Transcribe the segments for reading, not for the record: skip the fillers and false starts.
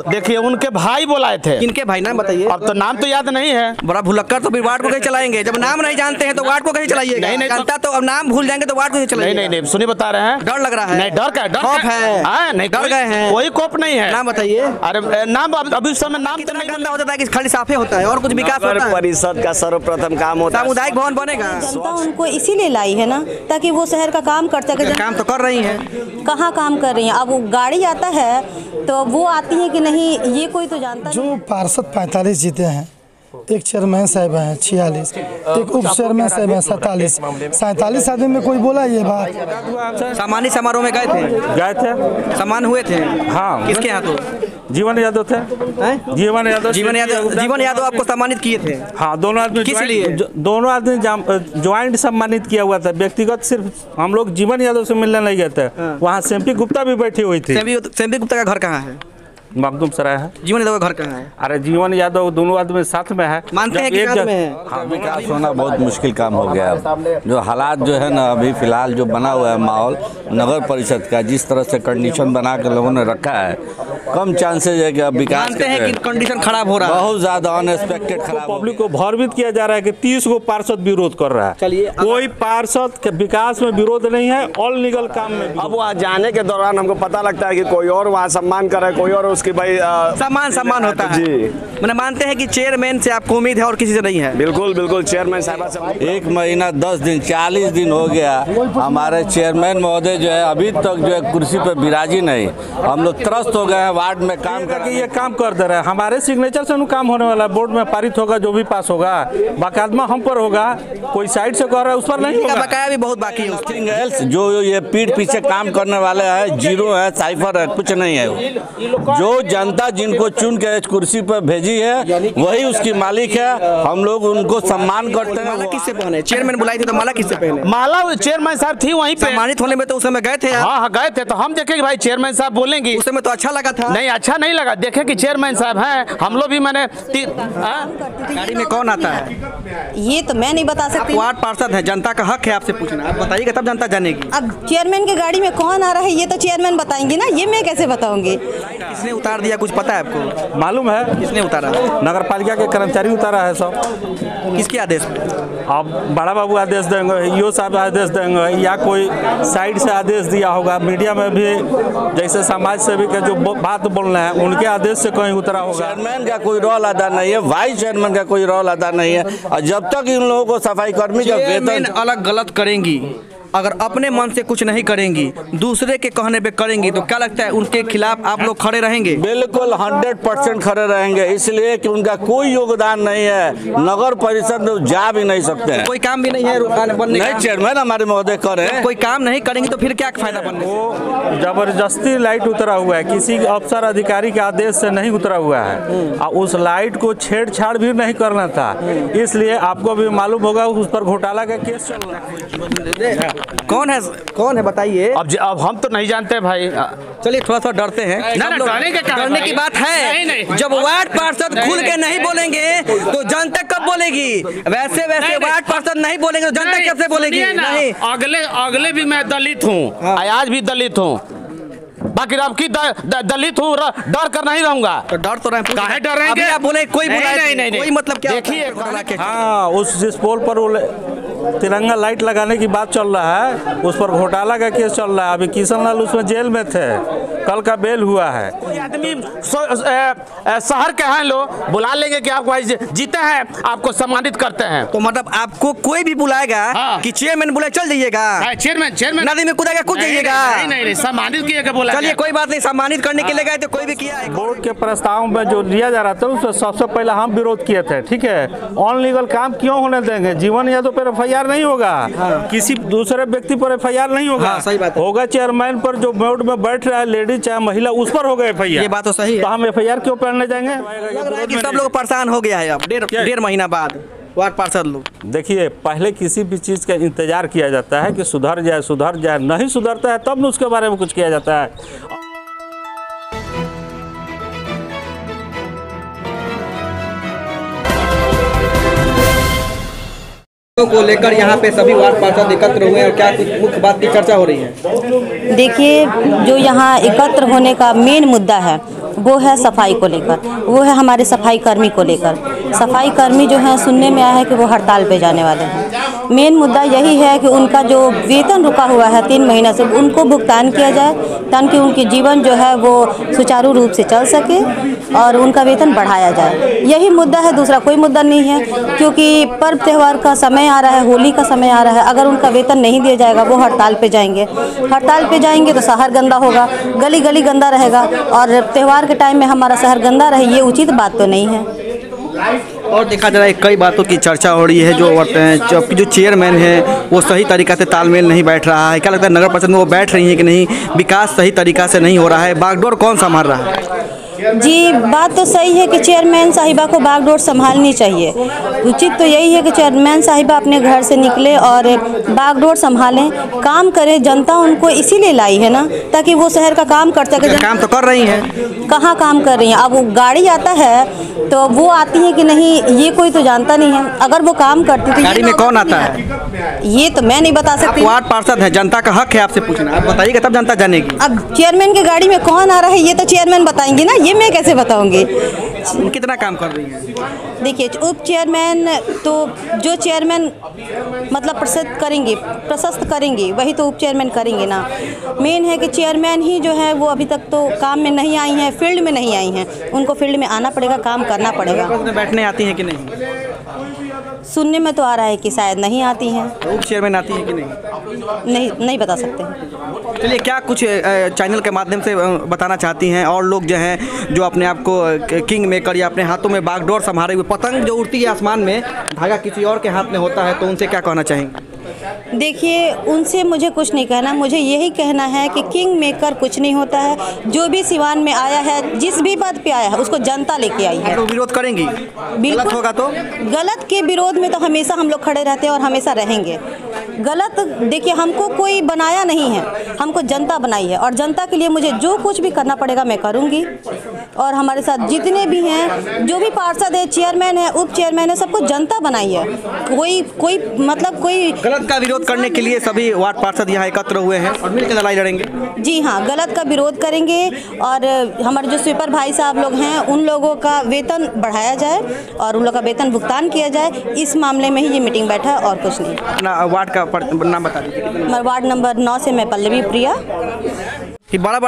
देखिए उनके भाई बुलाए थे। किनके भाई, नाम बताइए। अब तो नाम तो याद नहीं है। बड़ा भुलक्कर, तो फिर वार्ड को कैसे चलाएंगे? जब नाम नहीं जानते हैं तो वार्ड को कैसे चलाइएगा? नहीं, जनता तो अब नाम भूल जाएंगे तो वार्ड को कैसे चलाइएगा? नहीं, सुनिए बता रहे हैं। डर लग रहा है? नहीं, डर का खौफ है? नहीं, डर गए हैं? कोई खौफ नहीं है। नाम बताइए। अरे नाम अभी उस समय नाम कितना गंदा होता है कि खाली साफे होता है और कुछ विकास होता है? परिषद का सर्वप्रथम काम होता है। सामुदायिक भवन बनेगा। जनता उनको इसीलिए लाई है ना, ताकि वो शहर का काम कर सके। काम तो कर रही है। कहाँ काम कर रही हैं? अब वो गाड़ी आता है तो वो आती है कि नहीं, ये कोई तो जानता नहीं। जो पार्षद 45 जीते हैं, एक चेयरमैन साहब हैं 46, एक उप चेयरमैन साहब हैं 47, 47 आदमी में कोई बोला ये बात? सामान्य समारोह में गए थे? सम्मान हुए थे? हाँ। किसके यहाँ? तो जीवन यादव थे। जीवन यादव आपको सम्मानित किए थे? हाँ, दोनों आदमी। किस लिए? दोनों आदमी ज्वाइंट सम्मानित किया हुआ था। व्यक्तिगत सिर्फ हम लोग जीवन यादव से मिलने नहीं गए थे। वहाँ सेम्पी गुप्ता भी बैठी हुई थी। सेम्पी गुप्ता का घर कहाँ है? मखदूम सराय है। जीवन यादव का घर कहाँ है? अरे जीवन यादव दोनों आदमी साथ में है। मानते हैं कि साथ में है? हाँ, विकास होना बहुत मुश्किल काम हो गया है। जो हालात जो है ना अभी फिलहाल जो बना हुआ है माहौल नगर परिषद का, जिस तरह से कंडीशन बना के लोगों ने रखा है, कम चांसेज है कि अब विकास। मानते हैं कि कंडीशन खराब हो रहा है? बहुत ज्यादा अनएक्सपेक्टेड खराब। पब्लिक को भयभीत किया जा रहा है कि 30 को पार्षद विरोध कर रहा है। चलिए, कोई पार्षद के विकास में विरोध नहीं है, ऑल लीगल काम में। अब वहाँ जाने के दौरान हमको पता लगता है कि कोई और वहाँ सम्मान कर रहा है, कोई और उसकी भाई सम्मान होता है जी। मैंने मानते हैं कि चेयरमैन से आपको उम्मीद है और किसी से नहीं है? बिल्कुल चेयरमैन साहब से 1 महीना 10 दिन 40 दिन हो गया, हमारे चेयरमैन महोदय जो है अभी तक जो है कुर्सी पर विराजी नहीं। हम लोग त्रस्त हो गए हैं वार्ड में काम करके। ये काम कर दे रहे हैं, हमारे सिग्नेचर से काम होने वाला है। बोर्ड में पारित होगा, जो भी पास होगा बाकायदा हम पर होगा। कोई साइड से कर रहा है उस पर नहीं होगा। बकाया भी बहुत बाकी है। जो ये पीठ पीछे काम करने वाले हैं, जीरो है, साइफर है, कुछ नहीं है। जो जनता जिनको चुन के इस कुर्सी पर भेजी है वही उसकी मालिक है। हम लोग उनको सम्मान करते हैं। माला किससे पहने? चेयरमैन बुलाई थी तो माला किससे पहने? माला चेयरमैन साहब थी वहीं पे। सम्मानित होने में तो उस समय गए थे? हाँ, गए थे तो हम देखे कि भाई चेयरमैन साहब बोलेंगे। उस समय तो अच्छा लगा था? नहीं, अच्छा नहीं लगा। देखे कि चेयरमैन साहब हैं, हम लोग भी। मैंने गाड़ी में कौन आता है? ये तो मैं नहीं बता सकती। वार्ड पार्षद है, जनता का हक है आपसे पूछना। आप बताइएगा तब जनता जानेगी। अब चेयरमैन के गाड़ी में कौन आ रहा है ये तो चेयरमैन बताएंगे ना, ये मैं कैसे बताऊंगी? किसने उतार दिया, कुछ पता है आपको? मालूम है किसने उतारा? नगर पालिका के कर्मचारी उतारा है सब। किसके आदेश पे? अब बड़ा बाबू आदेश देंगे, ईओ साहब आदेश देंगे, या कोई साइड से आदेश दिया होगा। मीडिया में भी जैसे समाज सेवी के जो बात बोलना है उनके आदेश से कहीं उतरा होगा। चेयरमैन का कोई रोल अदा नहीं है, वाइस चेयरमैन का कोई रोल अदा नहीं है। और जब तक इन लोगों को सफाई कर्मी का वेतन अलग गलत करेंगी, अगर अपने मन से कुछ नहीं करेंगी, दूसरे के कहने पे करेंगी, तो क्या लगता है उनके खिलाफ आप लोग खड़े रहेंगे? बिल्कुल 100% खड़े रहेंगे, इसलिए कि उनका कोई योगदान नहीं है। नगर परिषद में जा भी नहीं सकते हैं। कोई काम भी नहीं है बनने नहीं, चेयरमैन हमारे महोदय करे। कोई काम नहीं करेंगे तो फिर क्या फायदा बनने? वो जबरदस्ती लाइट उतरा हुआ है, किसी अफसर अधिकारी के आदेश से नहीं उतरा हुआ है। और उस लाइट को छेड़छाड़ भी नहीं करना था, इसलिए आपको भी मालूम होगा उस पर घोटाला का केस चल रहा है। कौन है बताइए? अब हम तो नहीं जानते भाई। चलिए थोड़ा सा डरते हैं। डरने की बात है। जब वार्ड पार्षद खुल के नहीं बोलेंगे तो जनता कब बोलेगी? वैसे वार्ड पार्षद नहीं बोलेंगे तो जनता कैसे बोलेगी? नहीं, अगले भी मैं दलित हूँ, आज भी दलित हूँ, बाकी अब की दलित हूँ, डर कर नहीं रहूंगा। तो डर तो रहे, काहे डर रहेंगे? आप बोले कोई नहीं, कोई मतलब क्या? देखिए, हाँ, उस जिस पोल पर तिरंगा लाइट लगाने की बात चल रहा है उस पर घोटाला का केस चल रहा है। अभी किशन लाल उसमें जेल में थे, कल का बेल हुआ है। कोई आदमी शहर के हैं, लोग बुला लेंगे कि आप जीते हैं, आपको सम्मानित करते हैं। तो मतलब आपको कोई भी बुलाएगा कि चेयरमैन बुलाए चल जाइएगा? चेयरमैन नदी में कूदेगा कूद जाइएगा? नहीं, सम्मानित किया बोला। चलिए कोई बात नहीं, सम्मानित करने के लिए गए तो कोई भी किया है। बोर्ड के प्रस्ताव में जो लिया जा रहा था उसमें सबसे पहले हम विरोध किए थे। ठीक है, ऑन लीगल काम क्यों होने देंगे? जीवन यादव पर एफआईआर नहीं होगा, किसी दूसरे व्यक्ति पर एफआईआर नहीं होगा। सही बात है। होगा चेयरमैन पर, जो बोर्ड में बैठ रहा है लेडीज चाहे महिला, उस पर होगा एफआईआर। ये बात तो सही है। तो हम एफआईआर क्यों पढ़ने जाएंगे? लग रहा है कि सब लोग परेशान हो गया है अब डेढ़ महीना बाद वार्ड पार्षद लोग। देखिए, पहले किसी भी चीज़ का इंतजार किया जाता है कि सुधर जाए, नहीं सुधरता है तब उसके बारे में कुछ किया जाता है। को लेकर यहाँ पे सभी वार्ड पार्षद एकत्र हुए हैं और क्या कुछ मुख्य बात की चर्चा हो रही है? देखिए, जो यहाँ एकत्र होने का मेन मुद्दा है वो है सफाई को लेकर, वो है हमारे सफाई कर्मी को लेकर। सफाई कर्मी जो हैं, सुनने में आया है कि वो हड़ताल पे जाने वाले हैं। मेन मुद्दा यही है कि उनका जो वेतन रुका हुआ है 3 महीना से, उनको भुगतान किया जाए ताकि उनके जीवन जो है वो सुचारू रूप से चल सके और उनका वेतन बढ़ाया जाए। यही मुद्दा है, दूसरा कोई मुद्दा नहीं है। क्योंकि पर्व त्यौहार का समय आ रहा है, होली का समय आ रहा है, अगर उनका वेतन नहीं दिया जाएगा वो हड़ताल पे जाएंगे। हड़ताल पे जाएंगे तो शहर गंदा होगा, गली गली गंदा रहेगा, और त्यौहार के टाइम में हमारा शहर गंदा रहे, ये उचित बात तो नहीं है। और देखा जा रहा है कई बातों की चर्चा हो रही है, जो चेयरमैन है वो सही तरीक़ा से तालमेल नहीं बैठ रहा है। क्या लगता है, नगर परिषद में वो बैठ रही है कि नहीं? विकास सही तरीक़ा से नहीं हो रहा है, बागडोर कौन संभाल रहा है? जी, बात तो सही है कि चेयरमैन साहिबा को बागडोर संभालनी चाहिए। उचित तो यही है कि चेयरमैन साहिबा अपने घर से निकले और बागडोर संभालें, काम करें। जनता उनको इसीलिए लाई है ना, ताकि वो शहर का काम कर सके। काम तो कर रही हैं। कहाँ काम कर रही हैं? अब वो गाड़ी आता है तो वो आती है कि नहीं, ये कोई तो जानता नहीं है। अगर वो काम करती तो गाड़ी में कौन आता है ये तो मैं नहीं बता सकती। वार्ड पार्षद है, जनता का हक है आपसे पूछना, आप बताइएगा तब जनता जानेगी। अब चेयरमैन की गाड़ी में कौन आ रहा है ये तो चेयरमैन बताएंगे ना, ये मैं कैसे बताऊंगी? कितना काम कर रही है? देखिए, उप चेयरमैन तो जो चेयरमैन मतलब प्रशस्त करेंगे वही तो उप चेयरमैन करेंगे ना। मेन है कि चेयरमैन ही जो है वो अभी तक तो काम में नहीं आई हैं, फील्ड में नहीं आई हैं। उनको फील्ड में आना पड़ेगा, काम करना पड़ेगा। बैठने आती हैं कि नहीं? सुनने में तो आ रहा है कि शायद नहीं आती हैं। उप चेयरमैन आती है कि नहीं? नहीं बता सकते। चलिए, क्या कुछ चैनल के माध्यम से बताना चाहती हैं? और लोग जो हैं जो अपने आप को किंग मेकर या अपने हाथों में बागडोर संभाले हुए, पतंग जो उड़ती है आसमान में, धागा किसी और के हाथ में होता है, तो उनसे क्या कहना चाहेंगे? देखिए, उनसे मुझे कुछ नहीं कहना, मुझे यही कहना है कि किंग मेकर कुछ नहीं होता है। जो भी सिवान में आया है, जिस भी पद पे आया है, उसको जनता लेके आई है। तो विरोध करेंगी? गलत होगा तो? गलत के विरोध में तो हमेशा हम लोग खड़े रहते हैं और हमेशा रहेंगे। गलत, देखिए, हमको कोई बनाया नहीं है, हमको जनता बनाई है, और जनता के लिए मुझे जो कुछ भी करना पड़ेगा मैं करूँगी। और हमारे साथ जितने भी हैं, जो भी पार्षद है, चेयरमैन है, उप चेयरमैन है, सबको जनता बनाई है। कोई मतलब कोई गलत का विरोध करने के लिए सभी वार्ड पार्षद यहाँ एकत्र हुए हैं और मिलकर लड़ाई लड़ेंगे। जी हाँ, गलत का विरोध करेंगे। और हमारे जो स्वीपर भाई साहब लोग हैं, उन लोगों का वेतन बढ़ाया जाए और उन लोगों का वेतन भुगतान किया जाए। इस मामले में ही ये मीटिंग बैठा है और कुछ नहीं। अपना वार्ड का नाम बता दीजिए। वार्ड नंबर 9 से मैं पल्लवी प्रिया। कि बड़ा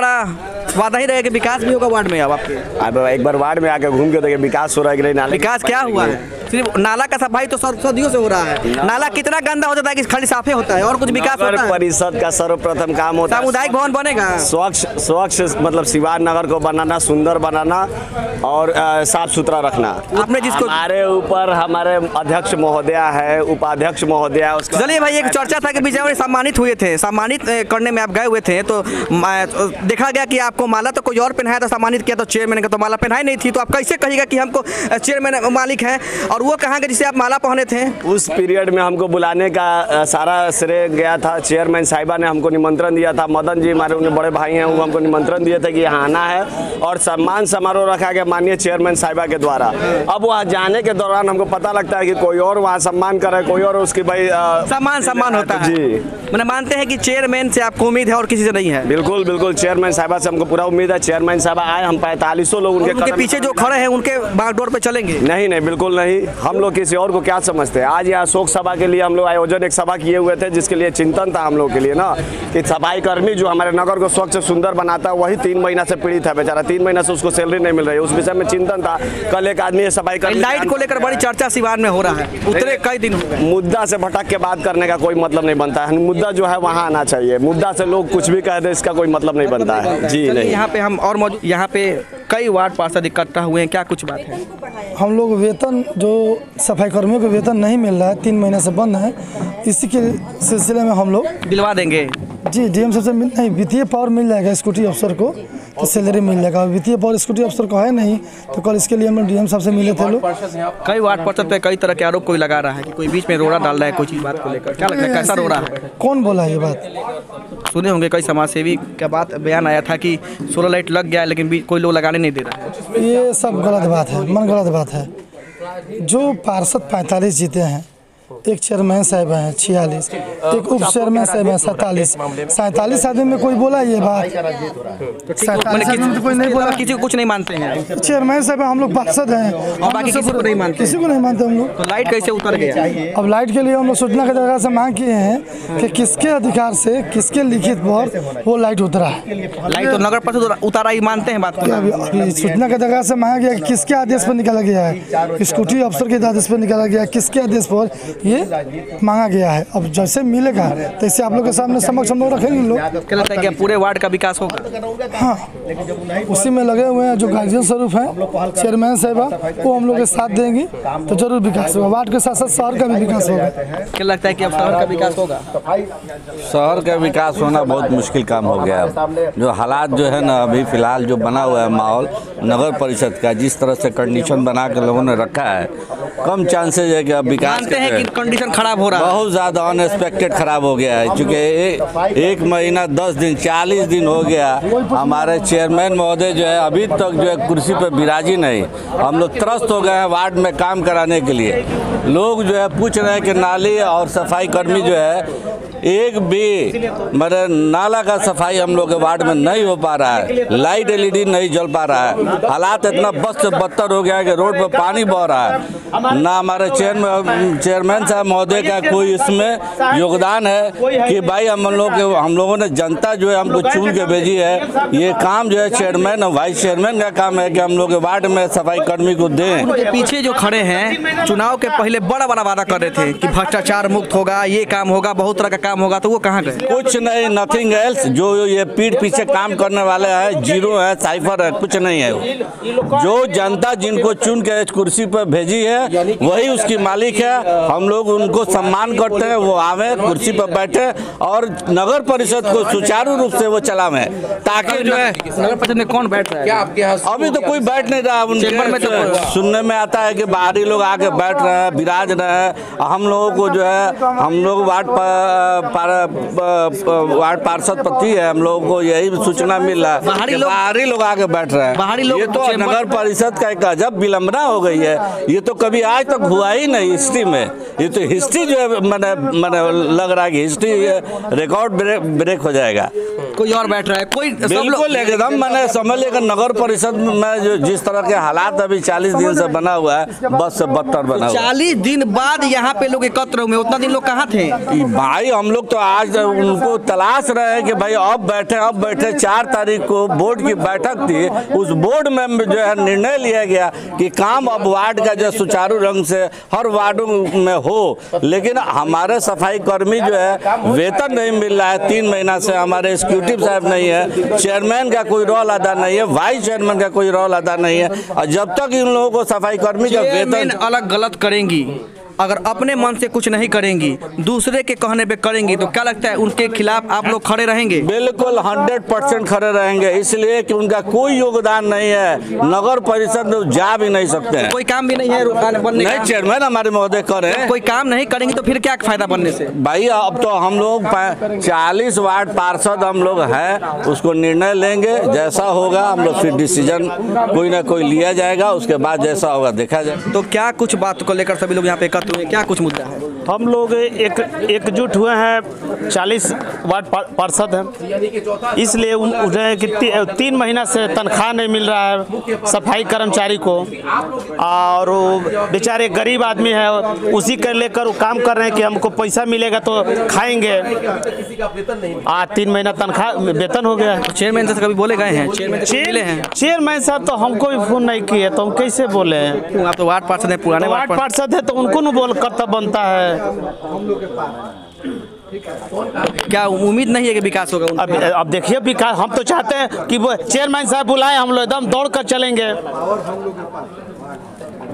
वादा ही रहेगा, विकास भी होगा वार्ड में। अब आपके अब एक बार वार्ड में आकर घूम के देखिए विकास हो रहा है कि नहीं। नाले विकास क्या हुआ है? सिर्फ नाला का सफाई तो सदियों से हो रहा है। नाला कितना गंदा हो जाता है कि खाली साफे होता है और कुछ विकास होता है? परिषद का सर्वप्रथम काम होता है सामुदायिक भवन बनेगा, स्वच्छ मतलब सिवान नगर को बनाना, सुंदर बनाना और साफ सुथरा रखना। आपने जिसको हमारे ऊपर हमारे अध्यक्ष महोदया है, उपाध्यक्ष महोदया। चलिए भाई, एक चर्चा था कि विजय सम्मानित हुए थे, सम्मानित करने में आप गए हुए थे, तो देखा गया कि आपको माला तो कोई और पहनाया था, सम्मानित किया तो चेयरमैन का तो माला पहनाई नहीं थी। तो आप कैसे कहिएगा कि हमको चेयरमैन मालिक है? और वो कहाँ गए जिसे आप माला पहने थे? उस पीरियड में हमको बुलाने का सारा श्रेय गया था। चेयरमैन साहिबा ने हमको निमंत्रण दिया था। मदन जी हमारे उनके बड़े भाई हैं, वो हमको निमंत्रण दिए थे कि यहाँ आना है और सम्मान समारोह रखा गया माननीय चेयरमैन साहिबा के द्वारा। अब वहाँ जाने के दौरान हमको पता लगता है कि कोई और वहाँ सम्मान करे, कोई और उसकी भाई सम्मान होता है। जी, मैंने मानते हैं कि चेयरमैन से आपको उम्मीद है और किसी से नहीं है? बिल्कुल बिल्कुल, चेयरमैन साहिबा से हमको पूरा उम्मीद है। चेयरमैन साहब आए, हम 45 लोग उनके पीछे जो खड़े हैं उनके बागडोर पे चलेंगे? नहीं, बिल्कुल नहीं। हम लोग किसी और को क्या समझते हैं। आज यहाँ शोक सभा के लिए हम लोग आयोजन एक सभा किए हुए थे, जिसके लिए चिंतन था हम लोग के लिए ना, कि सफाई कर्मी जो हमारे नगर को स्वच्छ सुंदर बनाता है, वही 3 महीना से पीड़ित है बेचारा। 3 महीना से उसको सैलरी नहीं मिल रही है। उस विषय में चिंतन था। कल एक आदमी सफाई कर्मी लाइट को लेकर बड़ी चर्चा सिवान में हो रहा है, उतरे कई दिन हो गए। मुद्दा से भटक के बात करने का कोई मतलब नहीं बनता है। मुद्दा जो है वहाँ आना चाहिए। मुद्दा से लोग कुछ भी कह दे, इसका कोई मतलब नहीं बनता है। जी नहीं। यहाँ पे हम और मौजूद, यहाँ पे कई वार्ड पार्षद इकट्ठा हुए हैं, क्या कुछ बात है? हम लोग वेतन, जो सफाई कर्मियों को वेतन नहीं मिल रहा है, 3 महीने से बंद है, इसी के सिलसिले में हम लोग दिलवा देंगे। जी, डीएम साहब से नहीं, वित्तीय पावर मिल जाएगा स्कूटी अफसर को, तो सैलरी मिल जाएगा। वित्तीय पावर स्कूटी अफसर को है नहीं, तो कल इसके लिए हम लोग डीएम साहब से मिले थे लोग। कई वार्ड पार्षद पे कई तरह के आरोप कोई लगा रहा है कि कोई बीच में रोड़ा डाल रहा है कोई चीज बात को लेकर, क्या लगता है कैसा रोड़ा है? कौन बोला ये बात? सुने होंगे कई समाजसेवी का बात बयान आया था कि 16 लाइट लग गया लेकिन कोई लोग लगाने नहीं दे रहा है। ये सब गलत बात है, मन गलत बात है। जो पार्षद 45 जीते हैं, एक चेयरमैन साहब हैं 46, एक उप चेयरमैन साहब हैं 47, 47 आदमी में कोई बोला ये बात? 47 आदमी में तो कोई नहीं बोला, किसी को कुछ नहीं मानते हैं। चेयरमैन साहब हम लोग पार्षद हैं और बाकी किसी को नहीं मानते, किसी को नहीं मानते हम लोग। तो लाइट कैसे उतर गया? अब लाइट के लिए हम लोग सूचना की दरगाह से मांग किए हैं कि किसके अधिकार से, किसके लिखित पर वो लाइट उतरा है। लाइट तो नगर परिषद उतारा ही मानते हैं बात को। अभी सूचना की दरगाह से मांगा गया कि किसके आदेश पर निकाला गया है, स्कूटी अफसर के आदेश पर निकाला गया, किसके आदेश पर ये मांगा गया है। अब जैसे मिलेगा तैसे आप लोग के सामने समक्ष हम लोग रखेंगे। लोग क्या लगता है कि पूरे वार्ड का विकास होगा? हाँ, उसी में लगे हुए हैं जो गार्जियन स्वरूप हैं, चेयरमैन साहबा, वो हम लोग के साथ देंगी तो जरूर विकास होगा। वार्ड के साथ साथ शहर का भी विकास होगा। क्या लगता है कि अब शहर का विकास होगा? शहर का विकास होना बहुत मुश्किल काम हो गया है। जो हालात जो है ना अभी फिलहाल जो बना हुआ है माहौल नगर परिषद का, जिस तरह से कंडीशन बना के लोगों ने रखा है, कम चांसेज है कि अब विकास मानते हैं कि कंडीशन खराब हो रहा है। बहुत ज़्यादा अनएक्सपेक्टेड खराब हो गया है। चूँकि एक महीना 10 दिन 40 दिन हो गया हमारे चेयरमैन महोदय जो है अभी तक जो है कुर्सी पर विराजी नहीं। हम लोग त्रस्त हो गए हैं वार्ड में काम कराने के लिए। लोग जो है पूछ रहे हैं कि नाली और सफाई कर्मी जो है एक भी मतलब नाला का सफाई हम लोग के वार्ड में नहीं हो पा रहा है, लाइट LED नहीं जल पा रहा है। हालात इतना बद से बदतर हो गया है कि रोड पर पानी बह रहा है। ना हमारे चेयरमैन साहब महोदय का कोई इसमें योगदान है कि भाई हम लोगों ने जनता जो है हमको चुन के भेजी है। ये काम जो है चेयरमैन और वाइस चेयरमैन का काम है कि हम लोग के वार्ड में सफाई कर्मी को दें। उनके पीछे जो खड़े हैं चुनाव के पहले बड़ा वादा कर रहे थे कि भ्रष्टाचार मुक्त होगा, ये काम होगा, बहुत तरह का काम होगा, तो वो कहाँ गए? कुछ नहीं, नथिंग एल्स। जो ये पीठ पीछे काम करने वाले हैं जीरो है, साइफर है, कुछ नहीं है। जो जनता जिनको चुन के इस कुर्सी पर भेजी है वही उसकी मालिक है। हम लोग उनको सम्मान करते हैं, वो आवे कुर्सी पर बैठे और नगर परिषद को सुचारू रूप से वो चलावे, ताकि जो है नगर परिषद में कौन बैठ रहा है? क्या आपके यहाँ अभी तो कोई बैठ नहीं रहा। उनके सुनने में आता है कि बाहरी लोग आके बैठ रहे हैं, विराज रहे हैं। हम लोगों को जो है हम लोग वार्ड पार्षद पति है, हम लोगों को यही सूचना मिल रहा है बाहरी लोग आके बैठ रहे हैं। ये तो नगर परिषद का एक अजब विलंबना हो गई है। ये तो कभी आज तक हुआ ही नहीं हिस्ट्री में। ये तो हिस्ट्री जो है मैंने लग रहा है कि हिस्ट्री रिकॉर्ड ब्रेक हो जाएगा। कोई और बैठ रहा है, कोई बिल्कुल एकदम मैंने समझ लिया कि नगर परिषद में जो जिस तरह के हालात अभी 40 दिन से बना हुआ है बस से बदतर बना हुआ है। 40 दिन बाद यहाँ पे लोग एकत्र हुए, उतना दिन लोग कहाँ थे? भाई हम लोग तो आज उनको तलाश रहे हैं कि भाई अब बैठे 4 तारीख को बोर्ड की बैठक थी। उस बोर्ड में जो है निर्णय लिया गया कि काम अब वार्ड का जो सुचारू ढंग से हर वार्डों में हो, लेकिन हमारे सफाई कर्मी जो है वेतन नहीं मिल रहा है। 3 महीना से हमारे एग्जीक्यूटिव साहब नहीं है, चेयरमैन का कोई रोल अदा नहीं है, वाइस चेयरमैन का कोई रोल अदा नहीं है। और जब तक इन लोगों को सफाई कर्मी का वेतन अलग गलत करेंगी, अगर अपने मन से कुछ नहीं करेंगी, दूसरे के कहने पे करेंगी, तो क्या लगता है उनके खिलाफ आप लोग खड़े रहेंगे? बिल्कुल 100% खड़े रहेंगे, इसलिए कि उनका कोई योगदान नहीं है। नगर परिषद में जा भी नहीं सकते हैं, कोई काम भी नहीं है बनने नहीं। चेयरमैन हमारे महोदय करे, कोई काम नहीं करेंगे तो फिर क्या फायदा बनने से? भाई अब तो हम लोग 40 वार्ड पार्षद हम लोग हैं, उसको निर्णय लेंगे। जैसा होगा हम लोग फिर डिसीजन कोई ना कोई लिया जाएगा, उसके बाद जैसा होगा देखा जाए। तो क्या कुछ बात को लेकर सभी लोग यहाँ पे क्या कुछ मुद्दा है? हम लोग एकजुट हुए हैं, 40 वार्ड पार्षद हैं, इसलिए उन्हें कि 3 महीना से तनख्वाह नहीं मिल रहा है सफाई कर्मचारी को, और बेचारे गरीब आदमी है, उसी के लेकर वो काम कर रहे हैं कि हमको पैसा मिलेगा तो खाएंगे। 3 महीना तनख्वाह वेतन हो गया। चेयरमैन से कभी बोले गए हैं? चेयरमैन साहब तो हमको भी फोन नहीं किए, तो हम कैसे बोले हैं? आप तो वार्ड पार्षद है, पुराने वार्ड पार्षद है, तो उनको न बोल कर तब बनता है। क्या उम्मीद नहीं है कि विकास होगा? अब देखिए विकास हम तो चाहते हैं कि वो चेयरमैन साहब बुलाए, हम लोग एकदम दौड़ कर चलेंगे,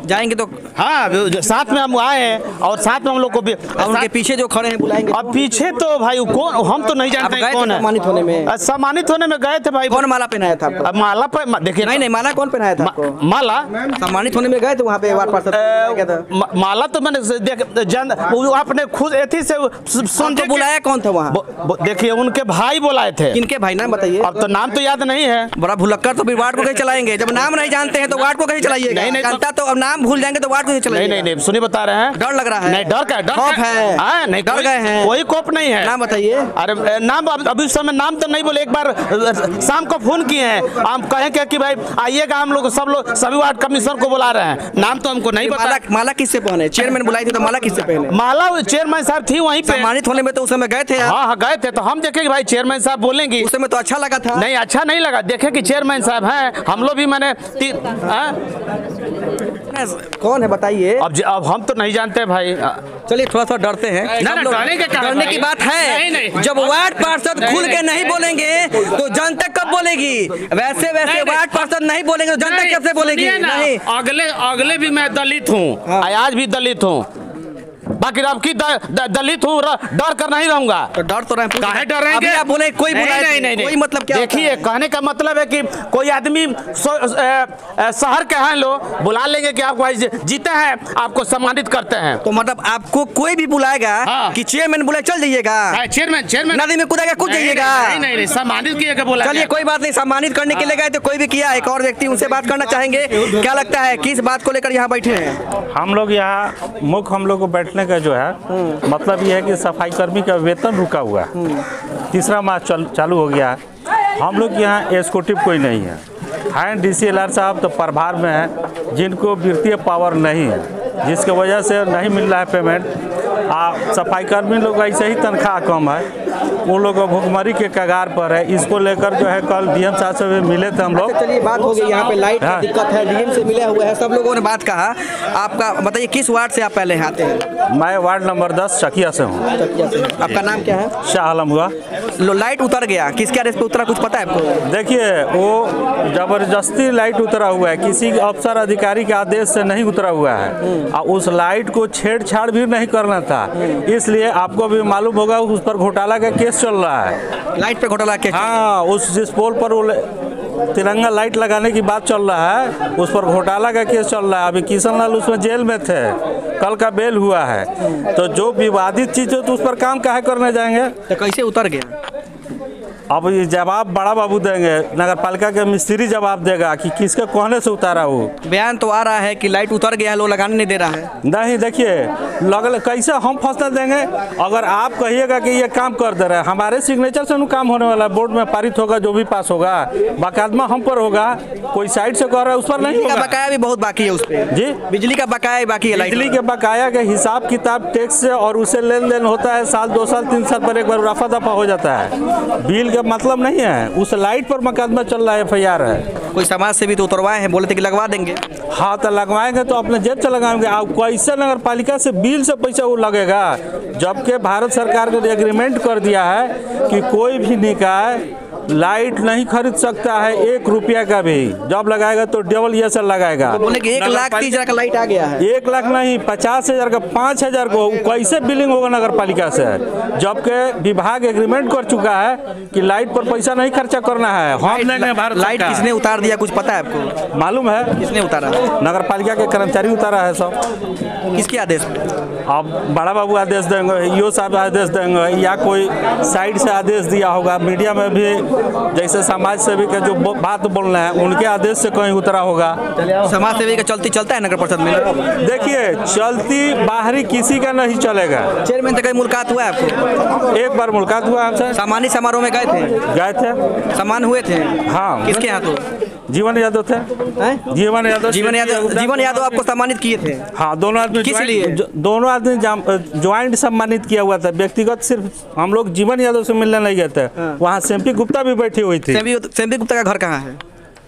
जाएंगे तो। हाँ, साथ में हम आए हैं और साथ में हम लोग को भी उनके पीछे जो खड़े हैं बुलाएंगे। अब पीछे तो भाई कौन, हम तो नहीं जानते कौन है। सम्मानित होने में गए थे भाई। कौन माला पहनाया था आपको? माला पे देखिए नहीं माला कौन पहनाया था आपको? माला सम्मानित होने में गए थे वहाँ पे वार्ड पार्षद। माला तो मैंने अपने खुद एथी से सुन के बुलाया। कौन था वहाँ? देखिए उनके भाई बुलाए थे। किनके भाई, नाम बताइए। अब तो नाम तो याद नहीं है। बड़ा भुलक्कर, तो फिर वार्ड को कहीं चलाएंगे? जब नाम नहीं जानते हैं तो वार्ड को कहीं चलाइएगा? जनता तो अब नाम नाम भूल जाएंगे तो वार्ड को चले नहीं सुनिए बता रहे हैं। डर लग रहा है। नहीं डर का डर खौफ है। नहीं डर गए हैं। कोई खौफ नहीं है। नाम बताइए। अरे नाम अभी उस समय नाम तो नहीं बोले। एक बार शाम को फोन किए हैं, हम कहें कि भाई आइएगा, हम लोग सभी वार्ड कमिश्नर को बुला रहे हैं। नाम तो हमको नहीं पता। माला किससे पहने? चेयरमैन बुलाई थी तो माला किससे पहने? माला चेयरमैन साहब थी वहीं पे। सम्मानित होने में तो उस समय गए थे। हाँ गए थे, तो हम देखे कि भाई चेयरमैन साहब बोलेंगे। उस समय तो अच्छा लगा था। नहीं अच्छा नहीं लगा, देखे कि चेयरमैन साहब हैं, हम लोग भी मैंने कौन है बताइए। अब हम तो नहीं जानते भाई। चलिए थोड़ा डरते हैं। डरने की बात है। जब वार्ड पार्षद खुल के नहीं बोलेंगे तो जनता कब बोलेगी? वैसे वार्ड पार्षद नहीं बोलेंगे तो जनता कैसे बोलेगी? नहीं अगले भी मैं दलित हूँ, आज भी दलित हूँ, बाकी अब की दलित हूँ, डर कर नहीं रहूंगा। तो डर तो काहे डर रहेंगे? आप बोले कोई नहीं कोई मतलब क्या? देखिए कहने का मतलब है कि कोई आदमी शहर के हैं, लोग बुला लेंगे कि आप भाई जीते हैं, आपको सम्मानित करते हैं। तो मतलब आपको कोई भी बुलाएगा कि चेयरमैन बुलाए चल जाइएगा? चेयरमैन नदी में कूदेगा कूद जाइएगा? नहीं सम्मानित किया बोला। चलिए कोई बात नहीं, सम्मानित करने के लिए गए तो कोई भी किया। एक और व्यक्ति उनसे बात करना चाहेंगे। क्या लगता है किस बात को लेकर यहाँ बैठे हैं? हम लोग यहाँ मुख्य हम लोग को बैठने का जो है मतलब ये है कि सफाई कर्मी का वेतन रुका हुआ है, तीसरा माह चालू हो गया है। हम लोग यहाँ एग्जीक्यूटिव कोई नहीं है, DCLR साहब तो प्रभार में है, जिनको वित्तीय पावर नहीं है, जिसकी वजह से नहीं मिल रहा है पेमेंट। सफाई कर्मी लोग ऐसे ही तनख्वाह कम है, उन लोग भुखमरी के कगार पर है। इसको लेकर जो है कल DM साहब से भी मिले थे हम लोग। चलिए बात हो गई, यहाँ पे लाइट की दिक्कत है, DM से मिले हुए हैं, सब लोगों ने बात कहा। आपका बताइए किस वार्ड से आप पहले आते हैं? मैं वार्ड नंबर 10 चकिया से हूँ। आपका नाम क्या है? शाह आलम हुआ। लाइट उतर गया, किसके आदेश पे उतरा कुछ पता है आपको? देखिए वो जबरदस्ती लाइट उतरा हुआ है, किसी अफसर अधिकारी के आदेश से नहीं उतरा हुआ है, और उस लाइट को छेड़छाड़ भी नहीं करना था। इसलिए आपको भी मालूम होगा उस पर घोटाला का केस चल रहा है। लाइट पे घोटाला केस? हाँ, उस जिस पोल पर वो तिरंगा लाइट लगाने की बात चल रहा है, उस पर घोटाला का केस चल रहा है। अभी किशन लाल उसमें जेल में थे, कल का बेल हुआ है। तो जो विवादित चीज हो तो उस पर काम काहे करने जाएंगे? तो कैसे उतर गया? अब ये जवाब बड़ा बाबू देंगे, नगर पालिका के मिस्त्री जवाब देगा कि किसके कहने से उतारा वो। बयान तो आ रहा है कि लाइट उतर गया है, लोग लगाने नहीं दे रहा है। नहीं देखिए लगल कैसे हम फैसला देंगे? अगर आप कहिएगा कि ये काम कर दे रहे हैं, हमारे सिग्नेचर से काम होने वाला, बोर्ड में पारित होगा, जो भी पास होगा बाकायदा हम पर होगा। कोई साइड से कर रहा है उस पर नहीं होगा। बकाया भी बहुत बाकी है उस पर जी, बिजली का बकाया बाकी है। बिजली के बकाया के हिसाब किताब टैक्स से और उससे लेन देन होता है, साल 2 साल 3 साल पर एक बार रफा दफा हो जाता है। बिल मतलब नहीं है, उस लाइट पर मुकदमा चल रहा है, FIR है। कोई समाज से भी तो उतरवाए हैं, बोले थे कि लगवा देंगे। हाँ तो लगवाएंगे तो अपने जेब से लगाएंगे। आप कैसे नगर पालिका से बिल से पैसा वो लगेगा, जबकि भारत सरकार ने एग्रीमेंट कर दिया है कि कोई भी निकाय लाइट नहीं खरीद सकता है 1 रुपया का भी, जब लगाएगा तो डबल ये से लगाएगा। तो बोले कि 1,30,000 का लाइट आ गया है। 1 लाख नहीं, 50,000 का 5,000 को कैसे बिलिंग होगा नगर पालिका से, जबकि विभाग एग्रीमेंट कर चुका है कि लाइट पर पैसा नहीं खर्चा करना है। हम लेंगे भारत लाइट किसने उतार दिया कुछ पता है आपको? मालूम है किसने उतारा? नगर पालिका के कर्मचारी उतारा है सब। किसके आदेश पे? अब बड़ा बाबू आदेश देंगे, EO साहब आदेश देंगे, या कोई साइड से आदेश दिया होगा। मीडिया में भी जैसे समाज सेवी के जो बात बोल रहे हैं उनके आदेश से कहीं उतरा होगा। समाज सेवी का चलती चलता है नगर परिषद में? देखिए चलती बाहरी किसी का नहीं चलेगा। चेयरमैन से कहीं मुलाकात हुआ है आपको? एक बार मुलाकात हुआ हमसे। सामान्य समारोह में गए थे? सम्मान हुए थे? हाँ। किसके यहाँ? तो जीवन यादव थे। जीवन यादव आपको सम्मानित किए थे? हाँ, दोनों आदमी। किस लिए? दोनों आदमी ज्वाइंट सम्मानित किया हुआ था। व्यक्तिगत सिर्फ हम लोग जीवन यादव से मिलने नहीं गए थे। वहाँ सेम्पी गुप्ता भी बैठी हुई थी। सेम्पी गुप्ता का घर कहाँ है?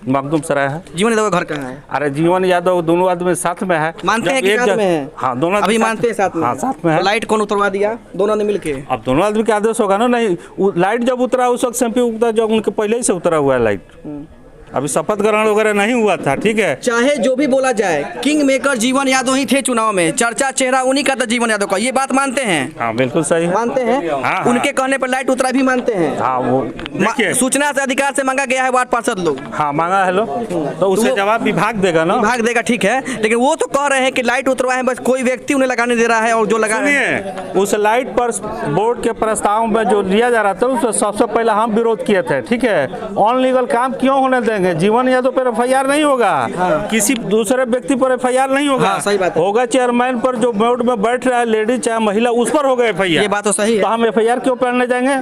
मखदूम सराय है। जीवन यादव का घर कहाँ है? अरे जीवन यादव दोनों आदमी साथ में है। मानते हैं कि साथ में है? हाँ, दोनों अभी मानते हैं साथ में? हाँ, साथ में है। तो लाइट कौन उतरवा दिया? दोनों ने मिलके? अब दोनों आदमी के आदेश होगा ना। नहीं, लाइट जब उतरा उस वक्त सेम्पी गुप्ता जब उनके पहले ही से उतरा हुआ है लाइट। अभी शपथ ग्रहण वगैरह नहीं हुआ था। ठीक है, चाहे जो भी बोला जाए, किंग मेकर जीवन यादव ही थे चुनाव में। चर्चा चेहरा उन्हीं का था, जीवन यादव का। ये बात मानते हैं? हाँ बिल्कुल सही है। मानते हैं? हाँ, उनके कहने पर लाइट उतरा भी मानते हैं? हाँ, वो देखिए सूचना से अधिकार से मांगा गया है वार्ड पार्षद लोग। हाँ मांगा है लोग, तो उसका जवाब विभाग देगा ना। विभाग देगा, ठीक है, लेकिन वो तो कह रहे हैं कि लाइट उतरवाए हैं, बस कोई व्यक्ति उन्हें लगाने दे रहा है, और जो लगा रहे हैं उस लाइट पर बोर्ड के प्रस्ताव में जो लिया जा रहा था उससे सबसे पहले हम विरोध किए थे। ठीक है, अनलीगल काम क्यों होने देंगे? देंगे? जीवन यादव पर FIR नहीं होगा, किसी दूसरे व्यक्ति पर FIR नहीं होगा, सही बात है। होगा चेयरमैन पर, जो बोर्ड में बैठ रहा है, लेडीज चाहे महिला, उस पर होगा FIR। ये बात तो सही है। तो हम FIR क्यों पढ़ने जाएंगे?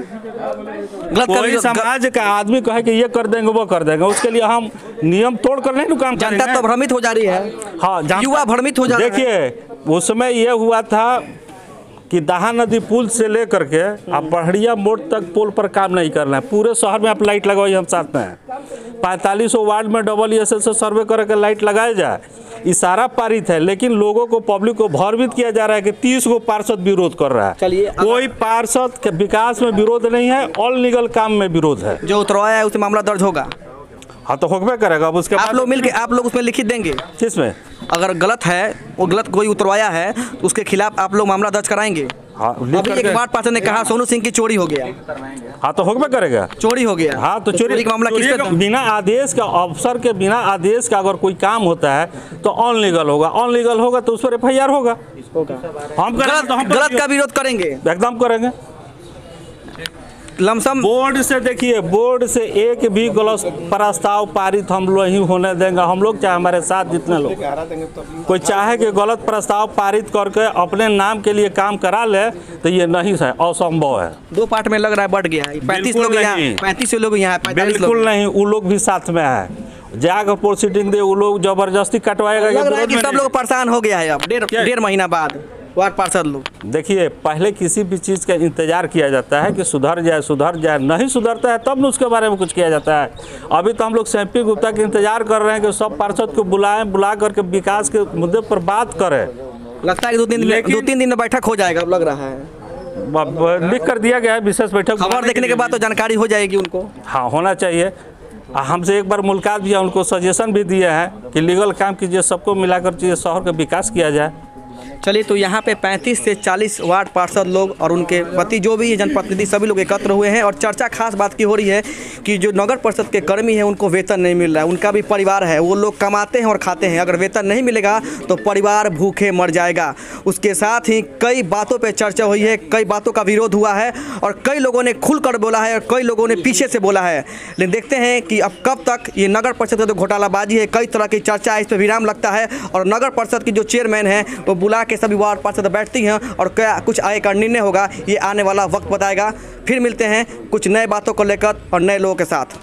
कोई समाज का आदमी कहे कि ये कर देंगे वो कर देंगे, उसके लिए हम नियम तोड़ कर नहीं काम करेंगे। जनता तो भ्रमित हो जा रही है। हाँ, युवा भ्रमित हो जा रहे हैं। देखिए उस समय ये हुआ था कि दहा नदी पुल से लेकर के आप बढ़िया मोड़ तक पुल पर काम नहीं करना है। पूरे शहर में आप लाइट लगवाइए, हम साथ में हैं। 4500 वार्ड में EESL से सर्वे करके लाइट लगाया जाए, ये सारा पारित है। लेकिन लोगों को, पब्लिक को भयभीत किया जा रहा है कि 30 गो पार्षद विरोध कर रहा है। चलिए, कोई पार्षद के विकास में विरोध नहीं है, ऑल लीगल काम में विरोध है। जो उतरवाया है उसे मामला दर्ज होगा। हाँ तो होगा करेगा। अब उसके आप लोग मिलके आप लोग उसमें लिखित देंगे, किसमें अगर गलत है, वो गलत कोई उतरवाया है तो उसके खिलाफ आप लोग मामला दर्ज कराएंगे। हाँ, अभी एक वार्ड पार्षद ने कहा सोनू सिंह की चोरी हो गया। हाँ तो होगा करेगा, चोरी हो गया। हाँ तो चोरी का मामला किस पे? बिना आदेश का, अफसर के बिना आदेश का अगर कोई काम होता है तो अनलीगल होगा, अनलीगल होगा तो उस पर FIR होगा। हम गलत का विरोध करेंगे, एकदम करेंगे। लमसम बोर्ड से देखिए, बोर्ड से एक भी गलत प्रस्ताव पारित हम लोग ही होने देंगे। हम लोग चाहे हमारे साथ जितने लोग, कोई चाहे कि गलत प्रस्ताव पारित करके अपने नाम के लिए काम करा ले तो ये नहीं है, असंभव है। 2 पार्ट में लग रहा है बढ़ गया है। 35 लोग यहाँ, 35 लोग यहाँ, 45 बिल्कुल नहीं, वो लोग भी साथ में है। जाकर प्रोसीडिंग दे, वो लोग जबरदस्ती कटवाएगा। लग रहा है कि सब लोग परेशान हो गया है। अब डेढ़ महीना बाद वार्ड पार्षद लोग, देखिए पहले किसी भी चीज़ का इंतजार किया जाता है कि सुधर जाए, नहीं सुधरता है तब न उसके बारे में कुछ किया जाता है। अभी तो हम लोग MP गुप्ता के इंतजार कर रहे हैं कि सब पार्षद को बुला करके विकास के मुद्दे पर बात करें। लगता है कि 2-3 दिन में बैठक हो जाएगा, लग रहा है। लिख कर दिया गया है विशेष बैठक। खबर देखने के बाद तो जानकारी हो जाएगी उनको। हाँ, होना चाहिए। हमसे एक बार मुलाकात भी है, उनको सजेशन भी दिए हैं कि लीगल काम कीजिए, सबको मिलाकर चीज़ें शहर का विकास किया जाए। चलिए, तो यहाँ पे 35 से 40 वार्ड पार्षद लोग और उनके पति जो भी जनप्रतिनिधि सभी लोग एकत्र हुए हैं और चर्चा खास बात की हो रही है कि जो नगर परिषद के कर्मी हैं उनको वेतन नहीं मिल रहा है। उनका भी परिवार है, वो लोग कमाते हैं और खाते हैं। अगर वेतन नहीं मिलेगा तो परिवार भूखे मर जाएगा। उसके साथ ही कई बातों पर चर्चा हुई है, कई बातों का विरोध हुआ है और कई लोगों ने खुलकर बोला है और कई लोगों ने पीछे से बोला है। लेकिन देखते हैं कि अब कब तक ये नगर परिषद का जो घोटालाबाजी है, कई तरह की चर्चा है, इस पर विराम लगता है और नगर परिषद की जो चेयरमैन है वो बुला के सभी वार्ड पार्षद बैठती हैं और क्या कुछ आगे का निर्णय होगा ये आने वाला वक्त बताएगा। फिर मिलते हैं कुछ नए बातों को लेकर और नए लोगों के साथ।